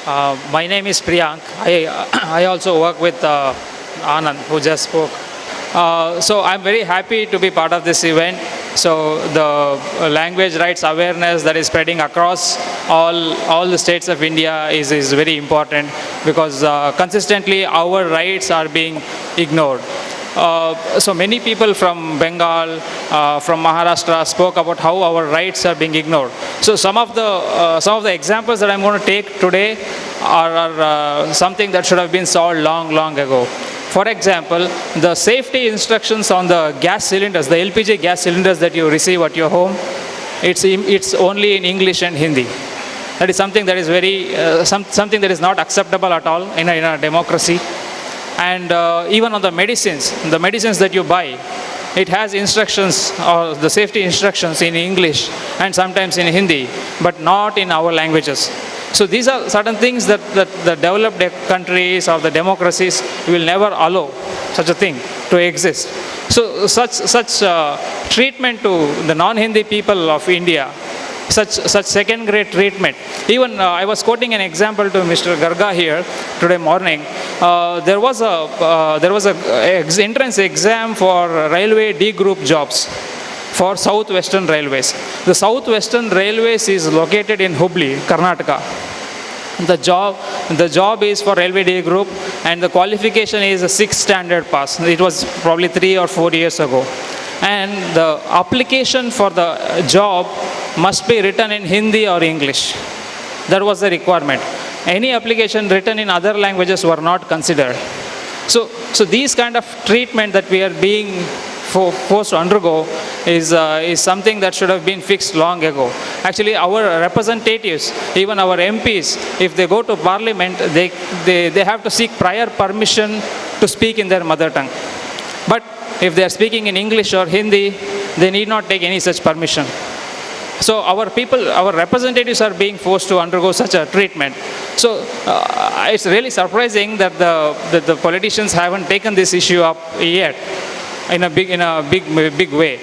My name is Priyank. I also work with Anand, who just spoke. So I'm very happy to be part of this event. So the language rights awareness that is spreading across all the states of India is very important, because consistently our rights are being ignored. So many people from Bengal, from Maharashtra spoke about how our rights are being ignored. So some of the examples that I'm going to take today are something that should have been solved long ago. For example, the safety instructions on the gas cylinders, the LPG gas cylinders that you receive at your home, it's only in English and Hindi. That is something that is something that is not acceptable at all in a democracy. And even on the medicines that you buy, it has instructions, or the safety instructions, in English and sometimes in Hindi, but not in our languages. So these are certain things that the developed countries or the democracies will never allow such a thing to exist. So such treatment to the non-Hindi people of India, such second-grade treatment. Even I was quoting an example to Mr. Garga here today morning. There was a entrance exam for railway D group jobs for Southwestern Railways. The Southwestern Railways is located in Hubli, Karnataka. The job is for Railway D group, and the qualification is a 6th standard pass. It was probably 3 or 4 years ago. And the application for the job must be written in Hindi or English. That was the requirement. Any application written in other languages were not considered. So these kind of treatment that we are being forced to undergo is something that should have been fixed long ago. Actually, our representatives, even our MPs, if they go to parliament, they have to seek prior permission to speak in their mother tongue. But if they are speaking in English or Hindi, they need not take any such permission. So our representatives are being forced to undergo such a treatment. So it's really surprising that the politicians haven't taken this issue up yet in a big way.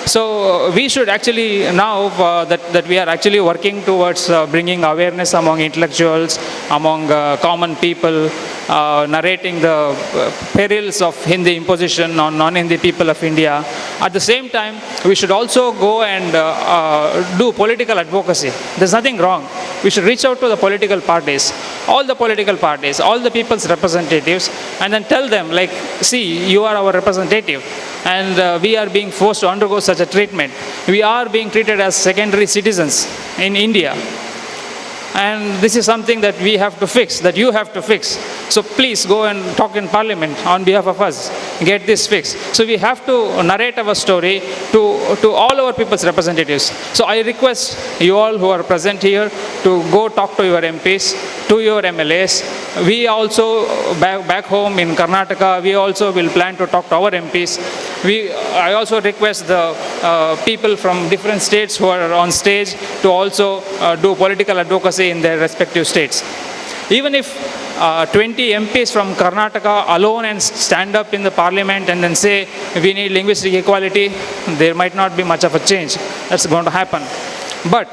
So we should actually, now that we are actually working towards bringing awareness among intellectuals, among common people, narrating the perils of Hindi imposition on non-Hindi people of India. At the same time, we should also go and do political advocacy. There's nothing wrong. We should reach out to the political parties, all the people's representatives, and then tell them, like, see, you are our representative, and we are being forced to undergo such a treatment. We are being treated as secondary citizens in India. And this is something that we have to fix, that you have to fix. So please go and talk in parliament on behalf of us. Get this fixed. So we have to narrate our story to all our people's representatives. So I request you all who are present here to go talk to your MPs, to your MLAs. We also, back home in Karnataka, we also will plan to talk to our MPs. I also request the people from different states who are on stage to also do political advocacy in their respective states. Even if 20 MPs from Karnataka alone and stand up in the parliament and then say we need linguistic equality, there might not be much of a change that's going to happen. But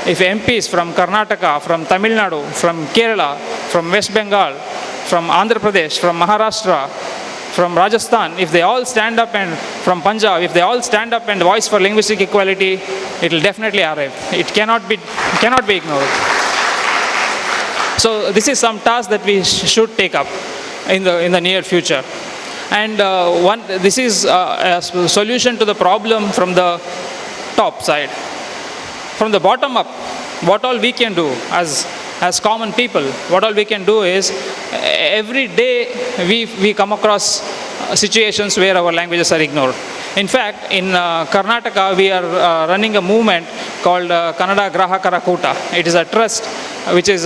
if MPs from Karnataka, from Tamil Nadu, from Kerala, from West Bengal, from Andhra Pradesh, from Maharashtra, from Rajasthan, if they all stand up, and from Punjab, if they all stand up and voice for linguistic equality, it will definitely arrive. It cannot be ignored. So this is some task that we should take up in the near future. And this is a solution to the problem from the top side. From the bottom up, what all we can do as common people, what all we can do is, every day we come across situations where our languages are ignored. In fact, in Karnataka, we are running a movement called Kannada Grahakara Koota. It is a trust which is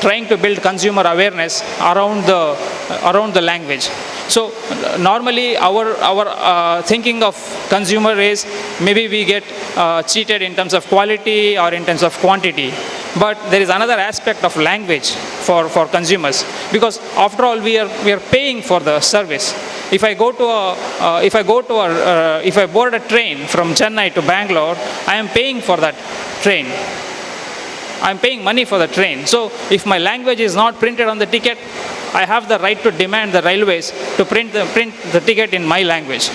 trying to build consumer awareness around the language. So normally our thinking of consumer is, maybe we get cheated in terms of quality or in terms of quantity. But there is another aspect of language for consumers, because after all we are paying for the service. If I board a train from Chennai to Bangalore, I am paying for that train. I'm paying money for the train. So if my language is not printed on the ticket, I have the right to demand the railways to print the ticket in my language.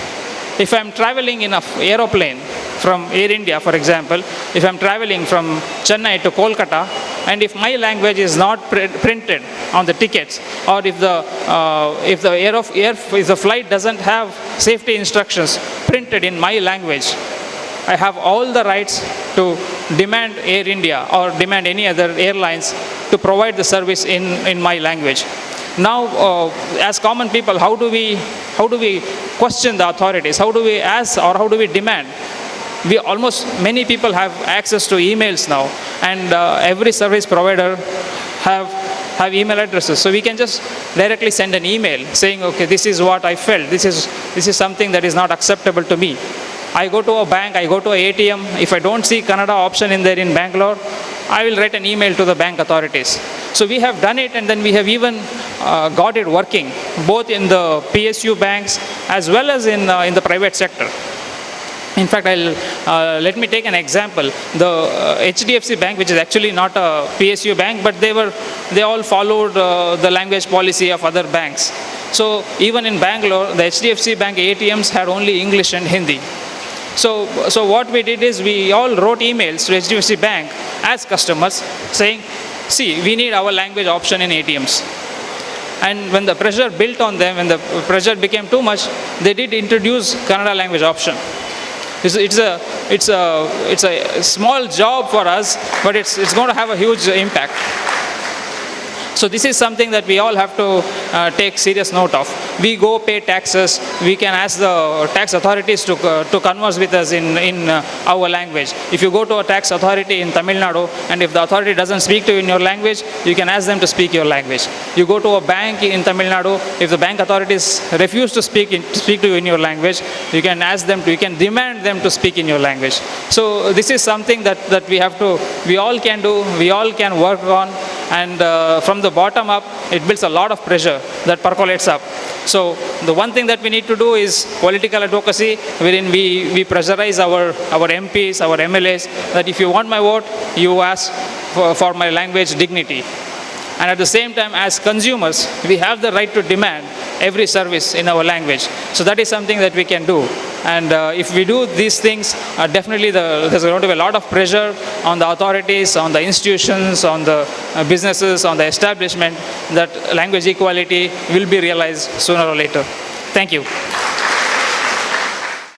If I'm traveling in an aeroplane from Air India, for example, if I'm traveling from Chennai to Kolkata, and if my language is not printed on the tickets, or if the flight doesn't have safety instructions printed in my language, I have all the rights to demand Air India or demand any other airlines to provide the service in my language. Now, as common people, how do we question the authorities? How do we ask, or how do we demand? Many people have access to emails now, and every service provider have email addresses. So we can just directly send an email saying, okay, this is what I felt. This is something that is not acceptable to me. I go to a bank, I go to an ATM. If I don't see Kannada option in there in Bangalore, I will write an email to the bank authorities. So we have done it, and then we have even got it working, both in the PSU banks as well as in the private sector. In fact, let me take an example. The HDFC Bank, which is actually not a PSU bank, but they all followed the language policy of other banks. So even in Bangalore, the HDFC Bank ATMs had only English and Hindi. So what we did is we all wrote emails to HDFC Bank as customers saying, see, we need our language option in ATMs. And when the pressure built on them, when the pressure became too much, they did introduce Kannada language option. It's a small job for us, but it's going to have a huge impact. So this is something that we all have to take serious note of. We go pay taxes. We can ask the tax authorities to converse with us in our language. If you go to a tax authority in Tamil Nadu, and if the authority doesn't speak to you in your language, you can ask them to speak your language. You go to a bank in Tamil Nadu, if the bank authorities refuse to speak to you in your language, you can demand them to speak in your language. So this is something that we all can do, we all can work on, and from the bottom up, it builds a lot of pressure that percolates up. So the one thing that we need to do is political advocacy, wherein we pressurize our MPs, our MLAs, that if you want my vote, you ask for my language dignity. And at the same time, as consumers, we have the right to demand every service in our language. So that is something that we can do. And if we do these things, definitely there's going to be a lot of pressure on the authorities, on the institutions, on the businesses, on the establishment, that language equality will be realized sooner or later. Thank you.